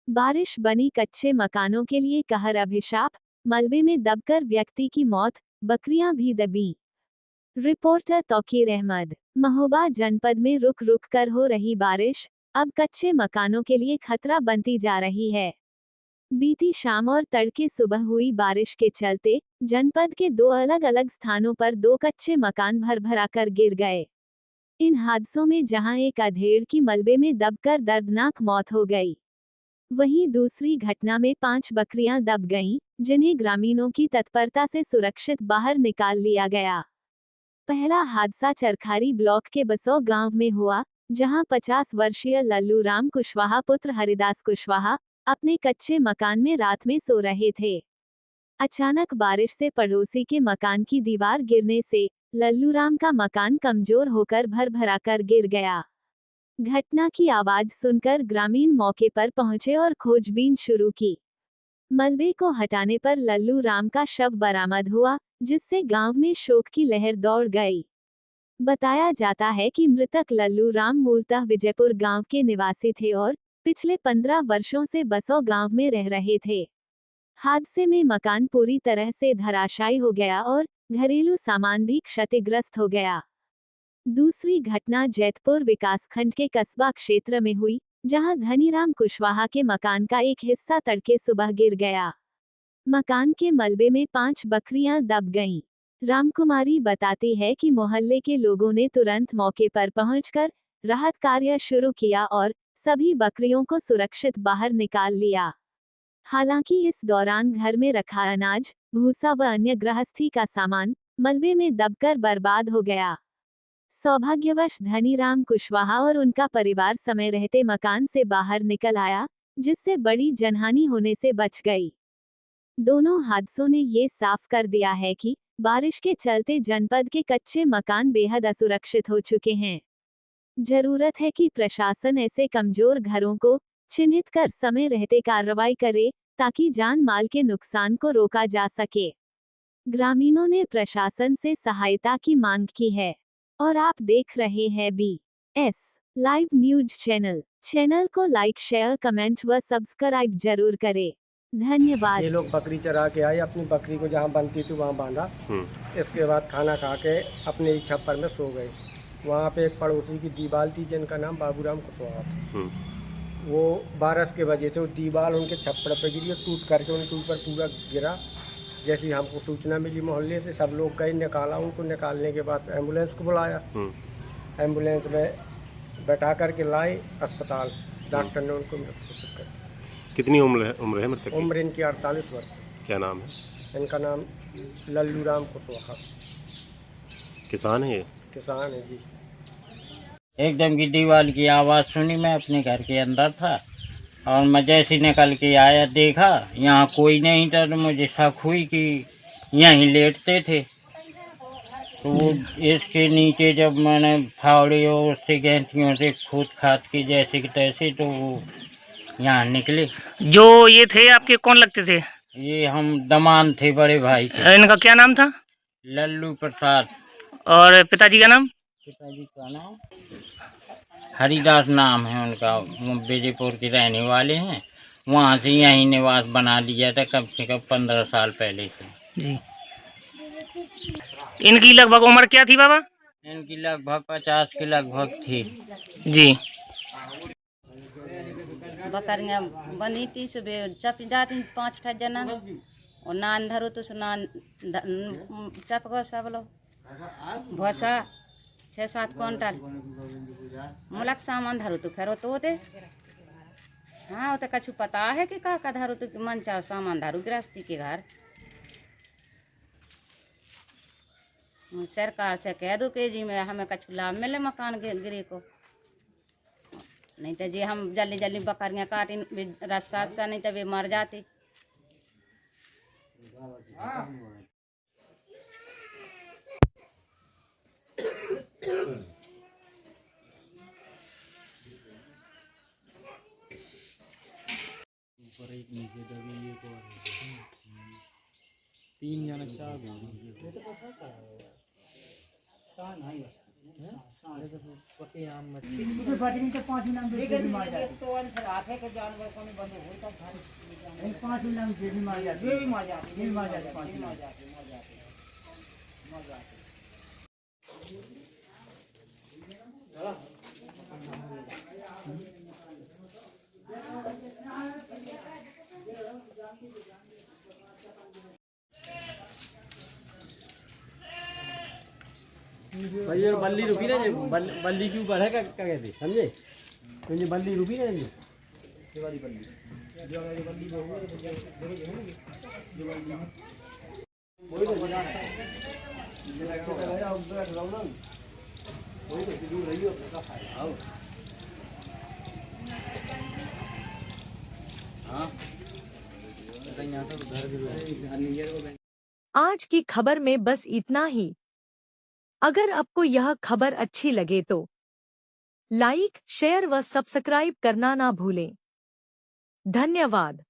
बारिश बनी कच्चे मकानों के लिए कहर अभिशाप, मलबे में दबकर व्यक्ति की मौत, बकरियां भी दबी। रिपोर्टर तौकीर अहमद। महोबा जनपद में रुक रुक कर हो रही बारिश अब कच्चे मकानों के लिए खतरा बनती जा रही है। बीती शाम और तड़के सुबह हुई बारिश के चलते जनपद के दो अलग अलग स्थानों पर दो कच्चे मकान भर भरा कर गिर गए। इन हादसों में जहां एक अधेड़ की मलबे में दबकर दर्दनाक मौत हो गई, वहीं दूसरी घटना में 5 बकरियां दब गईं, जिन्हें ग्रामीणों की तत्परता से सुरक्षित बाहर निकाल लिया गया। पहला हादसा चरखारी ब्लॉक के बसौ गांव में हुआ, जहां 50 वर्षीय लल्लू राम कुशवाहा पुत्र हरिदास कुशवाहा अपने कच्चे मकान में रात में सो रहे थे। अचानक बारिश से पड़ोसी के मकान की दीवार गिरने से लल्लू राम का मकान कमजोर होकर भर भरा कर गिर गया। घटना की आवाज सुनकर ग्रामीण मौके पर पहुंचे और खोजबीन शुरू की। मलबे को हटाने पर लल्लू राम का शव बरामद हुआ, जिससे गांव में शोक की लहर दौड़ गई। बताया जाता है कि मृतक लल्लू राम मूलतः विजयपुर गांव के निवासी थे और पिछले 15 वर्षों से बसौ गांव में रह रहे थे। हादसे में मकान पूरी तरह से धराशायी हो गया और घरेलू सामान भी क्षतिग्रस्त हो गया। दूसरी घटना जैतपुर विकासखंड के कस्बा क्षेत्र में हुई, जहां धनीराम कुशवाहा के मकान का एक हिस्सा तड़के सुबह गिर गया। मकान के मलबे में 5 बकरियां दब गईं। रामकुमारी बताती है कि मोहल्ले के लोगों ने तुरंत मौके पर पहुंचकर राहत कार्य शुरू किया और सभी बकरियों को सुरक्षित बाहर निकाल लिया। हालांकि इस दौरान घर में रखा अनाज, भूसा व अन्य गृहस्थी का सामान मलबे में दबकर बर्बाद हो गया। सौभाग्यवश धनीराम कुशवाहा और उनका परिवार समय रहते मकान से बाहर निकल आया, जिससे बड़ी जनहानि होने से बच गई। दोनों हादसों ने ये साफ कर दिया है कि बारिश के चलते जनपद के कच्चे मकान बेहद असुरक्षित हो चुके हैं। जरूरत है कि प्रशासन ऐसे कमजोर घरों को चिन्हित कर समय रहते कार्रवाई करे, ताकि जान माल के नुकसान को रोका जा सके। ग्रामीणों ने प्रशासन से सहायता की मांग की है। और आप देख रहे हैं BS live news channel. Channel को लाइक, शेयर, कमेंट व सब्सक्राइब जरूर करें। धन्यवाद। ये लोग बकरी चरा के आए, अपनी बकरी को जहाँ बंधती थी वहाँ बांधा। इसके बाद खाना खा के अपने ही छप्पर में सो गए। वहाँ पे एक पड़ोसी की दीवाल थी, जिनका नाम बाबूराम कुशवाहा था। वो बारिश के वजह से वो दीवार उनके छप्पर पे गिरी और टूट करके उनके ऊपर पूरा गिरा। जैसे ही हमको सूचना मिली मोहल्ले से, सब लोग गए, निकाला। उनको निकालने के बाद एम्बुलेंस को बुलाया। एम्बुलेंस में बैठा करके लाए अस्पताल। डॉक्टर ने उनको मृत घोषित कर दिया। कितनी उम्र है मृतक की? उम्र इनकी 48 वर्ष है। क्या नाम है? इनका नाम लल्लू राम कुशवाहा। किसान है ये? किसान है जी। एकदम की दीवार की आवाज़ सुनी, मैं अपने घर के अंदर था और मैं जैसे निकल के आया, देखा यहाँ कोई नहीं था, तो मुझे शक हुई कि यहीं लेटते थे। तो वो इसके नीचे जब मैंने फावड़े और उससे गैंथियों से खोद खाद के जैसे कि तैसे, तो वो यहाँ निकले। जो ये थे आपके कौन लगते थे? ये हम दमान थे, बड़े भाई थे। इनका क्या नाम था? लल्लू प्रसाद। और पिताजी का नाम? पिताजी का नाम हरिदास नाम है उनका। वो विजयपुर के रहने वाले हैं। वहाँ से यहीं निवास बना लिया था कम से कम 15 साल पहले से। जी। इनकी लगभग उम्र क्या थी बाबा? इनकी लगभग 50 के लगभग थी जी। बकरियां बंधी थी, सुबह चप जाती 5 जना और नान धरो तो नान चप गो सब लोग भोसा 6-7 क्विंटल मुलक सामान धरो तो फिर तो होते। हाँ, वो तो कछु पता है कि का धरो तो मन चाहो सामान धरो गृहस्थी के घर। सरकार से कह दो कि जी में हमें कछु लाभ मिले मकान गिरे को, नहीं तो जी हम जल्दी जल्दी बकरियां काटी रस्सा नहीं तो वे मर जाती। ऊपर एक नीचे दबी, एक और 3 जना 4 गए। भाई ये बल्ली रुकी ना ये बल्ली के ऊपर है क्या क्या कहते समझे तो ये बल्ली रुकी ना ये वाली बल्ली जो वाली बल्ली वो वही तो बना है ये लगा है अब बैठ रहा हूं ना वही तो दूर रही हो का फायदा आओ हां यहां तो घर भी आज की खबर में बस इतना ही। अगर आपको यह खबर अच्छी लगे तो लाइक, शेयर व सब्सक्राइब करना ना भूलें। धन्यवाद।